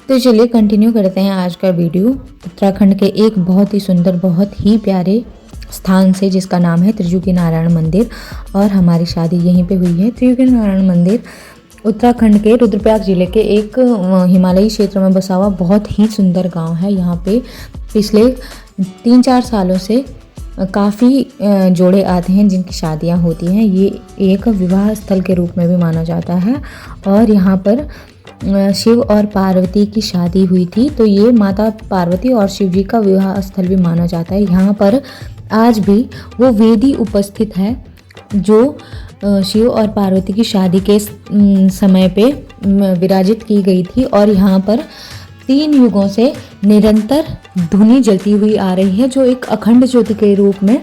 तो चलिए कंटिन्यू करते हैं आज का वीडियो उत्तराखंड के एक बहुत ही सुंदर, बहुत ही प्यारे स्थान से, जिसका नाम है त्रिजुगी नारायण मंदिर। और हमारी शादी यहीं पे हुई है। त्रिजुगी नारायण मंदिर उत्तराखंड के रुद्रप्रयाग जिले के एक हिमालयी क्षेत्र में बसा हुआ बहुत ही सुंदर गांव है। यहाँ पे पिछले 3-4 सालों से काफ़ी जोड़े आते हैं जिनकी शादियाँ होती हैं। ये एक विवाह स्थल के रूप में भी माना जाता है। और यहाँ पर शिव और पार्वती की शादी हुई थी, तो ये माता पार्वती और शिव जी का विवाह स्थल भी माना जाता है। यहाँ पर आज भी वो वेदी उपस्थित है जो शिव और पार्वती की शादी के समय पे विराजित की गई थी। और यहाँ पर 3 युगों से निरंतर धुनी जलती हुई आ रही है, जो एक अखंड ज्योति के रूप में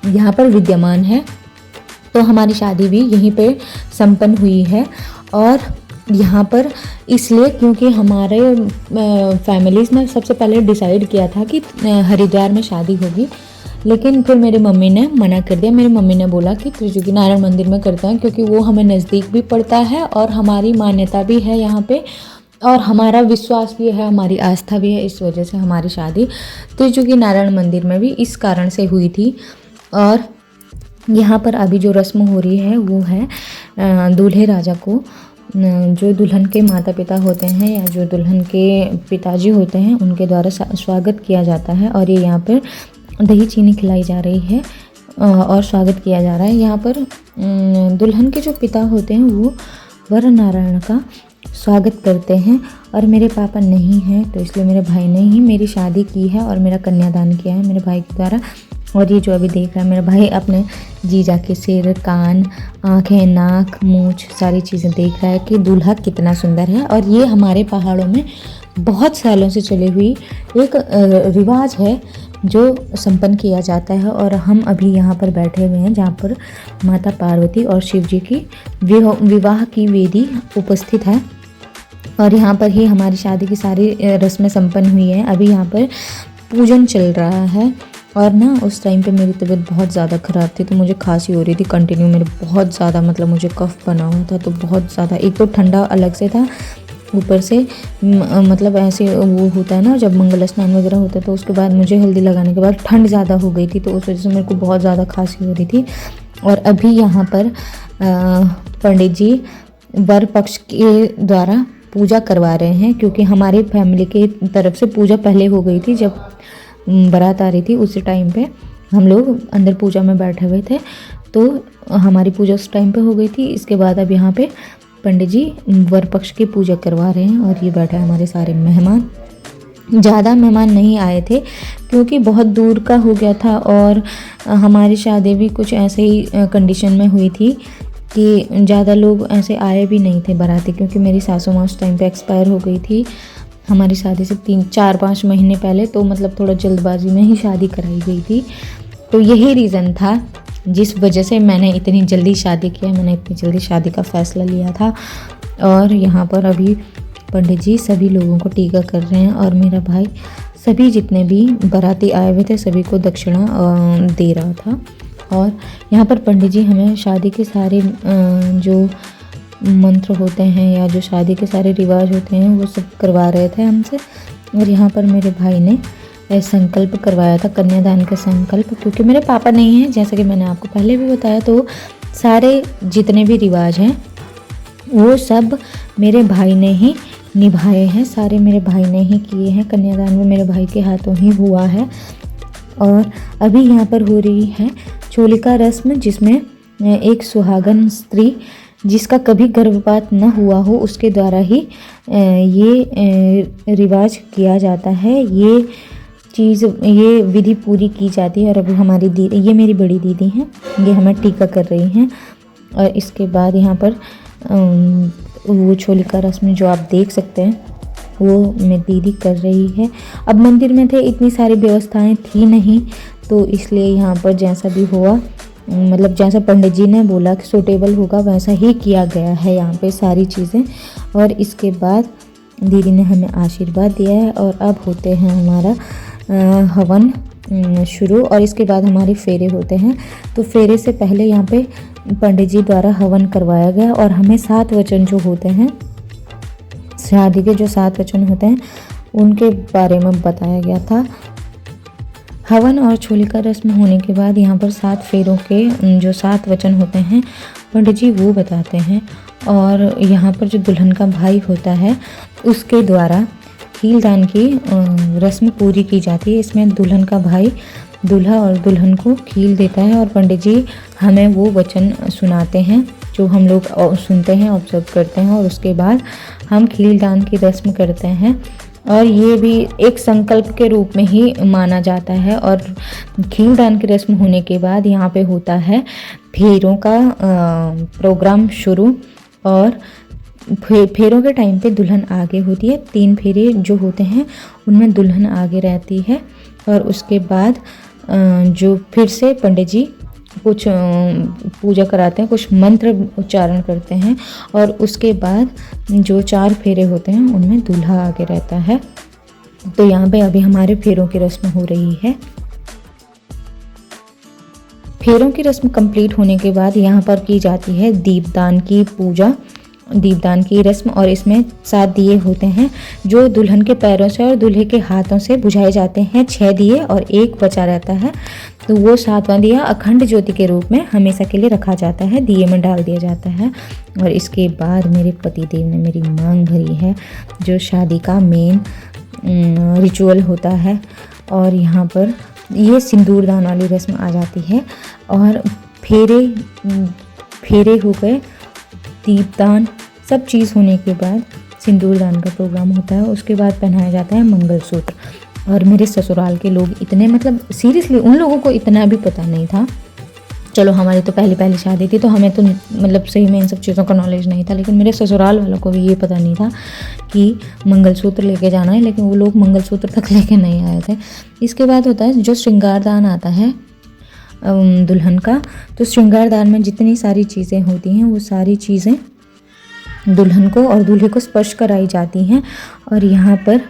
यहाँ पर विद्यमान है। तो हमारी शादी भी यहीं पे संपन्न हुई है। और यहाँ पर इसलिए क्योंकि हमारे फैमिलीज़ ने सबसे पहले डिसाइड किया था कि हरिद्वार में शादी होगी, लेकिन फिर मेरी मम्मी ने मना कर दिया। मेरी मम्मी ने बोला कि त्रिजुगी नारायण मंदिर में करते हैं, क्योंकि वो हमें नज़दीक भी पड़ता है और हमारी मान्यता भी है यहाँ पे, और हमारा विश्वास भी है, हमारी आस्था भी है। इस वजह से हमारी शादी त्रिजुगी नारायण मंदिर में भी इस कारण से हुई थी। और यहाँ पर अभी जो रस्म हो रही है वो है दूल्हे राजा को, जो दुल्हन के माता पिता होते हैं या जो दुल्हन के पिताजी होते हैं, उनके द्वारा स्वागत किया जाता है। और ये यहाँ पर दही चीनी खिलाई जा रही है और स्वागत किया जा रहा है। यहाँ पर दुल्हन के जो पिता होते हैं वो वर नारायण का स्वागत करते हैं। और मेरे पापा नहीं हैं, तो इसलिए मेरे भाई ने ही मेरी शादी की है और मेरा कन्यादान किया है मेरे भाई के द्वारा। और ये जो अभी देख रहा है मेरा भाई, अपने जीजा के सिर, कान, आँखें, नाक, मूंछ सारी चीज़ें देख रहा है कि दूल्हा कितना सुंदर है। और ये हमारे पहाड़ों में बहुत सालों से चली हुई एक रिवाज है जो संपन्न किया जाता है। और हम अभी यहाँ पर बैठे हुए हैं जहाँ पर माता पार्वती और शिव जी की विवाह की वेदी उपस्थित है। और यहाँ पर ही हमारी शादी की सारी रस्में संपन्न हुई हैं। अभी यहाँ पर पूजन चल रहा है। और ना उस टाइम पे मेरी तबीयत बहुत ज़्यादा ख़राब थी, तो मुझे खांसी हो रही थी कंटिन्यू, मेरे बहुत ज़्यादा, मतलब मुझे कफ बना हुआ था, तो बहुत ज़्यादा, एक तो ठंडा अलग से था, ऊपर से मतलब ऐसे वो होता है ना जब मंगल स्नान वगैरह होता है, तो उसके बाद मुझे हल्दी लगाने के बाद ठंड ज़्यादा हो गई थी, तो उस वजह से मेरे को बहुत ज़्यादा खांसी हो रही थी। और अभी यहाँ पर पंडित जी वर पक्ष के द्वारा पूजा करवा रहे हैं, क्योंकि हमारी फैमिली के तरफ से पूजा पहले हो गई थी। जब बारात आ रही थी उसी टाइम पे हम लोग अंदर पूजा में बैठे हुए थे, तो हमारी पूजा उस टाइम पे हो गई थी। इसके बाद अब यहाँ पे पंडित जी वर पक्ष की पूजा करवा रहे हैं। और ये बैठे हमारे सारे मेहमान। ज़्यादा मेहमान नहीं आए थे क्योंकि बहुत दूर का हो गया था, और हमारी शादी भी कुछ ऐसे ही कंडीशन में हुई थी कि ज़्यादा लोग ऐसे आए भी नहीं थे बाराती, क्योंकि मेरी सासू माँ उस टाइम पे एक्सपायर हो गई थी हमारी शादी से 3-4-5 महीने पहले, तो मतलब थोड़ा जल्दबाजी में ही शादी कराई गई थी। तो यही रीज़न था जिस वजह से मैंने इतनी जल्दी शादी किया, मैंने इतनी जल्दी शादी का फ़ैसला लिया था। और यहाँ पर अभी पंडित जी सभी लोगों को टीका कर रहे हैं, और मेरा भाई सभी जितने भी बाराती आए हुए थे सभी को दक्षिणा दे रहा था। और यहाँ पर पंडित जी हमें शादी के सारे जो मंत्र होते हैं या जो शादी के सारे रिवाज होते हैं वो सब करवा रहे थे हमसे। और यहाँ पर मेरे भाई ने संकल्प करवाया था, कन्यादान का संकल्प, क्योंकि मेरे पापा नहीं हैं, जैसा कि मैंने आपको पहले भी बताया। तो सारे जितने भी रिवाज हैं वो सब मेरे भाई ने ही निभाए हैं, सारे मेरे भाई ने ही किए हैं। कन्यादान में मेरे भाई के हाथों ही हुआ है। और अभी यहाँ पर हो रही है चोलिका रस्म, जिसमें एक सुहागन स्त्री जिसका कभी गर्भपात न हुआ हो उसके द्वारा ही ये रिवाज किया जाता है, ये विधि पूरी की जाती है। और अभी हमारी दीदी, ये मेरी बड़ी दीदी हैं, ये हमें टीका कर रही हैं। और इसके बाद यहाँ पर वो चोलिका रस्म जो आप देख सकते हैं वो मेरी दीदी कर रही है। अब मंदिर में थे, इतनी सारी व्यवस्थाएं थी नहीं, तो इसलिए यहाँ पर जैसा भी हुआ, मतलब जैसा पंडित जी ने बोला कि सूटेबल होगा वैसा ही किया गया है यहाँ पे सारी चीज़ें। और इसके बाद दीदी ने हमें आशीर्वाद दिया है। और अब होते हैं हमारा हवन शुरू, और इसके बाद हमारे फेरे होते हैं। तो फेरे से पहले यहाँ पे पंडित जी द्वारा हवन करवाया गया, और हमें 7 वचन जो होते हैं शादी के जो 7 वचन होते हैं उनके बारे में बताया गया था। हवन और छोली का रस्म होने के बाद यहाँ पर 7 फेरों के जो 7 वचन होते हैं पंडित जी वो बताते हैं। और यहाँ पर जो दुल्हन का भाई होता है उसके द्वारा खीलदान की रस्म पूरी की जाती है। इसमें दुल्हन का भाई दूल्हा और दुल्हन को खील देता है और पंडित जी हमें वो वचन सुनाते हैं जो हम लोग सुनते हैं, ऑब्जर्व करते हैं, और उसके बाद हम खीलदान की रस्म करते हैं। और ये भी एक संकल्प के रूप में ही माना जाता है। और खीलदान की रस्म होने के बाद यहाँ पे होता है फेरों का प्रोग्राम शुरू। और फेरों के टाइम पे दुल्हन आगे होती है। 3 फेरे जो होते हैं उनमें दुल्हन आगे रहती है। और उसके बाद जो फिर से पंडित जी कुछ पूजा कराते हैं, कुछ मंत्र उच्चारण करते हैं। और उसके बाद जो 4 फेरे होते हैं उनमें दूल्हा आगे रहता है। तो यहाँ पे अभी हमारे फेरों की रस्म हो रही है। फेरों की रस्म कंप्लीट होने के बाद यहाँ पर की जाती है दीपदान की पूजा, दीपदान की रस्म। और इसमें 7 दिए होते हैं जो दुल्हन के पैरों से और दूल्हे के हाथों से बुझाए जाते हैं। 6 दिए और 1 बचा रहता है। तो वो 7वां दिया अखंड ज्योति के रूप में हमेशा के लिए रखा जाता है, दिए में डाल दिया जाता है। और इसके बाद मेरे पतिदेव ने मेरी मांग भरी है, जो शादी का मेन रिचुअल होता है। और यहाँ पर ये सिंदूरदान वाली रस्म आ जाती है। और फेरे हो गए, दीपदान, सब चीज़ होने के बाद सिंदूरदान का प्रोग्राम होता है। उसके बाद पहनाया जाता है मंगलसूत्र। और मेरे ससुराल के लोग इतने, मतलब सीरियसली उन लोगों को इतना भी पता नहीं था। चलो हमारी तो पहली शादी थी तो हमें तो मतलब सही में इन सब चीज़ों का नॉलेज नहीं था, लेकिन मेरे ससुराल वालों को भी ये पता नहीं था कि मंगलसूत्र लेके जाना है। लेकिन वो लोग मंगलसूत्र तक लेके नहीं आए थे। इसके बाद होता है जो श्रृंगारदान आता है दुल्हन का। तो श्रृंगारदान में जितनी सारी चीज़ें होती हैं वो सारी चीज़ें दुल्हन को और दूल्हे को स्पर्श कराई जाती हैं। और यहाँ पर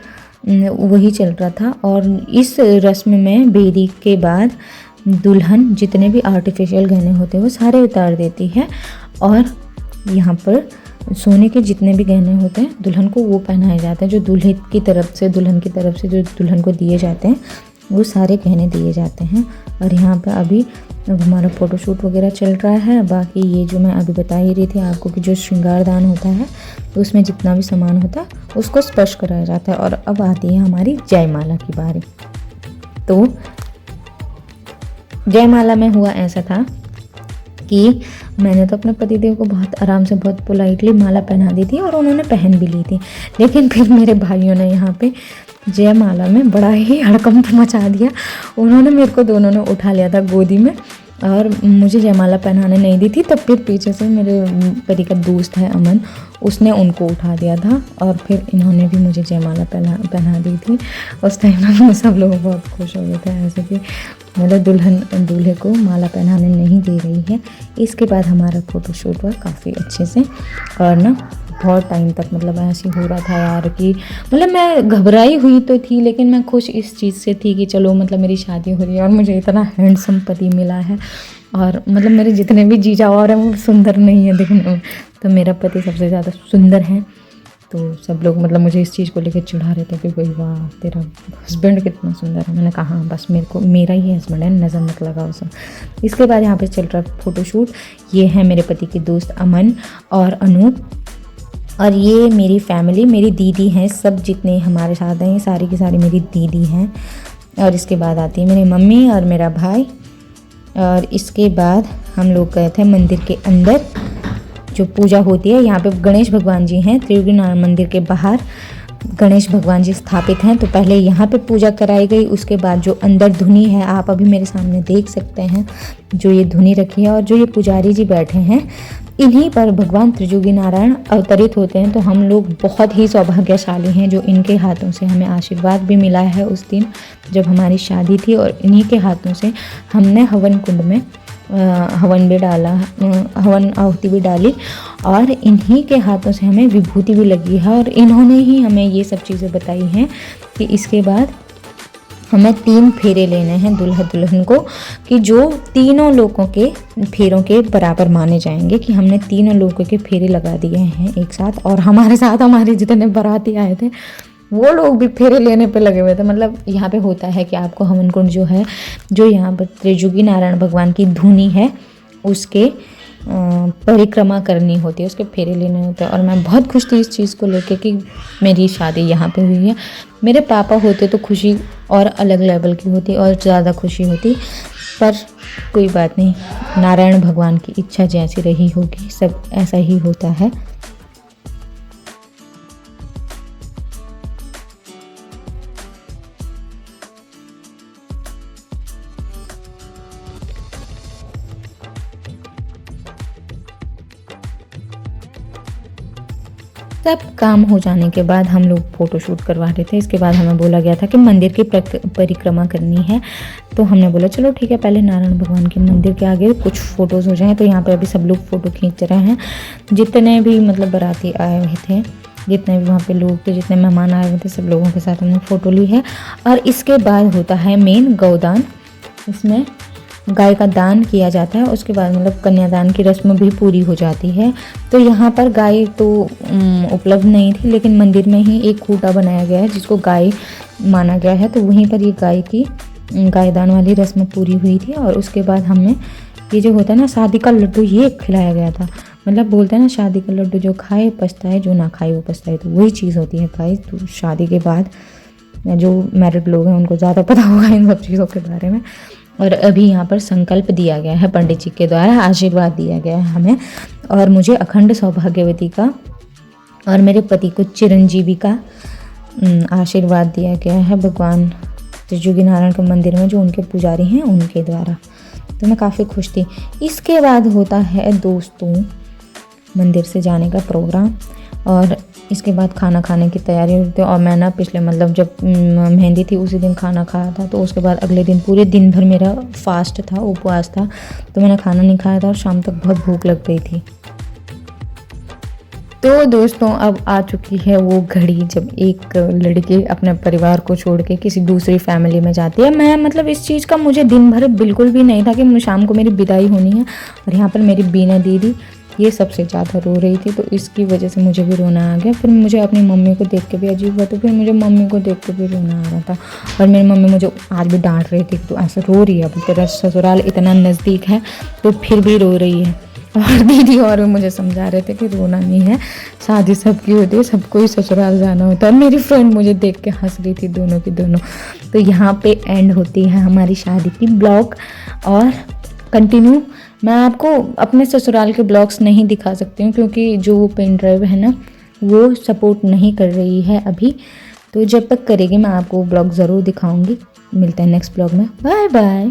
वही चल रहा था। और इस रस्म में बेदी के बाद दुल्हन जितने भी आर्टिफिशियल गहने होते हैं वो सारे उतार देती है। और यहाँ पर सोने के जितने भी गहने होते हैं दुल्हन को वो पहनाए जाते हैं, जो दूल्हे की तरफ से, दुल्हन की तरफ से जो दुल्हन को दिए जाते हैं वो सारे गहने दिए जाते हैं। और यहाँ पर अभी हमारा फ़ोटोशूट वगैरह चल रहा है। बाकी ये जो मैं अभी बता ही रही थी आपको कि जो श्रृंगारदान होता है तो उसमें जितना भी सामान होता है उसको स्पर्श कराया जाता है। और अब आती है हमारी जयमाला की बारी। तो जयमाला में हुआ ऐसा था कि मैंने तो अपने पतिदेव को बहुत आराम से, बहुत पोलाइटली माला पहना दी थी और उन्होंने पहन भी ली थी। लेकिन फिर मेरे भाइयों ने यहाँ पे जयमाला में बड़ा ही हड़कंप मचा दिया। उन्होंने मेरे को, दोनों ने उठा लिया था गोदी में और मुझे जयमाला पहनाने नहीं दी थी। तब फिर पीछे से मेरे पति का दोस्त है अमन, उसने उनको उठा दिया था और फिर इन्होंने भी मुझे जयमाला पहना दी थी। उस टाइम में सब लोग बहुत खुश हो गए थे, ऐसे कि मतलब दुल्हन दूल्हे को माला पहनाने नहीं दे रही है। इसके बाद हमारा फ़ोटोशूट हुआ काफ़ी अच्छे से। और ना बहुत टाइम तक मतलब ऐसे हो रहा था यार कि मतलब मैं घबराई हुई तो थी, लेकिन मैं खुश इस चीज़ से थी कि चलो मतलब मेरी शादी हो रही है और मुझे इतना हैंडसम पति मिला है। और मतलब मेरे जितने भी जीजा और हैं वो सुंदर नहीं है दिखने में, तो मेरा पति सबसे ज़्यादा सुंदर है। तो सब लोग मतलब मुझे इस चीज़ को लेकर चिढ़ा रहे थे कि भाई वाह तेरा हस्बैंड कितना सुंदर है। मैंने कहा हाँ बस मेरा ही हस्बैंड है, नज़र मत लगाओ सब। इसके बाद यहाँ पे चल रहा है फ़ोटोशूट। ये है मेरे पति के दोस्त अमन और अनूप, और ये मेरी फैमिली, मेरी दीदी हैं, सब जितने हमारे साथ हैं सारी की सारी मेरी दीदी हैं। और इसके बाद आती है मेरी मम्मी और मेरा भाई। और इसके बाद हम लोग गए थे मंदिर के अंदर, जो पूजा होती है। यहाँ पे गणेश भगवान जी हैं, त्रियुगी नारायण मंदिर के बाहर गणेश भगवान जी स्थापित हैं। तो पहले यहाँ पे पूजा कराई गई, उसके बाद जो अंदर धुनी है आप अभी मेरे सामने देख सकते हैं, जो ये धुनी रखी है और जो ये पुजारी जी बैठे हैं, इन्हीं पर भगवान त्रियुगी नारायण अवतरित होते हैं। तो हम लोग बहुत ही सौभाग्यशाली हैं जो इनके हाथों से हमें आशीर्वाद भी मिला है उस दिन जब हमारी शादी थी। और इन्हीं के हाथों से हमने हवन कुंड में हवन भी डाला, हवन आहुति भी डाली, और इन्हीं के हाथों से हमें विभूति भी लगी है। और इन्होंने ही हमें ये सब चीज़ें बताई हैं कि इसके बाद हमें 3 फेरे लेने हैं दूल्हा दुल्हन को, कि जो तीनों लोगों के फेरों के बराबर माने जाएंगे, कि हमने तीनों लोगों के फेरे लगा दिए हैं एक साथ। और हमारे साथ हमारे जितने बाराती आए थे वो लोग भी फेरे लेने पे लगे हुए थे। मतलब यहाँ पे होता है कि आपको हवन कुंड जो है, जो यहाँ पर त्रिजुगी नारायण भगवान की धुनी है उसके परिक्रमा करनी होती है, उसके फेरे लेने होते हैं। और मैं बहुत खुश थी इस चीज़ को लेके कि मेरी शादी यहाँ पे हुई है। मेरे पापा होते तो खुशी और अलग लेवल की होती और ज़्यादा खुशी होती, पर कोई बात नहीं, नारायण भगवान की इच्छा जैसी रही होगी, सब ऐसा ही होता है। सब काम हो जाने के बाद हम लोग फ़ोटो शूट करवा रहे थे। इसके बाद हमें बोला गया था कि मंदिर की परिक्रमा करनी है, तो हमने बोला चलो ठीक है, पहले नारायण भगवान के मंदिर के आगे कुछ फ़ोटोज़ हो जाएं। तो यहाँ पे अभी सब लोग फ़ोटो खींच रहे हैं, जितने भी मतलब बाराती आए हुए थे, जितने भी वहाँ पे लोग थे, जितने मेहमान आए हुए थे, सब लोगों के साथ हमने फ़ोटो ली है। और इसके बाद होता है मेन गौदान। इसमें गाय का दान किया जाता है, उसके बाद मतलब कन्यादान की रस्म भी पूरी हो जाती है। तो यहाँ पर गाय तो उपलब्ध नहीं थी, लेकिन मंदिर में ही एक खूंटा बनाया गया है जिसको गाय माना गया है, तो वहीं पर ये गाय की गायदान वाली रस्म पूरी हुई थी। और उसके बाद हमें ये जो होता है ना शादी का लड्डू, ये खिलाया गया था। मतलब बोलते हैं ना शादी का लड्डू जो खाए पछताए, जो ना खाए वो पछताए, तो वही चीज़ होती है गाइस। तो शादी के बाद जो मैरिड लोग हैं उनको ज़्यादा पता होगा इन सब चीज़ों के बारे में। और अभी यहाँ पर संकल्प दिया गया है, पंडित जी के द्वारा आशीर्वाद दिया गया है हमें, और मुझे अखंड सौभाग्यवती का और मेरे पति को चिरंजीवी का आशीर्वाद दिया गया है भगवान त्रिजुगी नारायण के मंदिर में जो उनके पुजारी हैं उनके द्वारा। तो मैं काफ़ी खुश थी। इसके बाद होता है दोस्तों मंदिर से जाने का प्रोग्राम, और इसके बाद खाना खाने की तैयारी होती है। और मैं ना पिछले मतलब जब मेहंदी थी उसी दिन खाना खाया था, तो उसके बाद अगले दिन पूरे दिन भर मेरा फास्ट था, उपवास था, तो मैंने खाना नहीं खाया था और शाम तक बहुत भूख लग गई थी। तो दोस्तों अब आ चुकी है वो घड़ी जब एक लड़की अपने परिवार को छोड़ के किसी दूसरी फैमिली में जाती है। मैं मतलब इस चीज़ का मुझे दिन भर बिल्कुल भी नहीं था कि शाम को मेरी विदाई होनी है। और यहाँ पर मेरी बीना दीदी ये सबसे ज़्यादा रो रही थी, तो इसकी वजह से मुझे भी रोना आ गया। फिर मुझे अपनी मम्मी को देख के भी अजीब हुआ, तो फिर मुझे मम्मी को देख के भी रोना आ रहा था। और मेरी मम्मी मुझे आज भी डांट रही थी कि तू ऐसे रो रही है, अब तेरा ससुराल इतना नज़दीक है तो फिर भी रो रही है। और दीदी और भी मुझे समझा रहे थे कि रोना नहीं है, शादी सबकी होती है, सबको ही ससुराल जाना होता है। और मेरी फ्रेंड मुझे देख के हंस रही थी, दोनों की दोनों। तो यहाँ पे एंड होती है हमारी शादी की ब्लॉग, और कंटिन्यू मैं आपको अपने ससुराल के ब्लॉग्स नहीं दिखा सकती हूँ क्योंकि जो वो पेन ड्राइव है ना वो सपोर्ट नहीं कर रही है अभी। तो जब तक करेगी मैं आपको ब्लॉग ज़रूर दिखाऊंगी। मिलते हैं नेक्स्ट ब्लॉग में। Bye bye.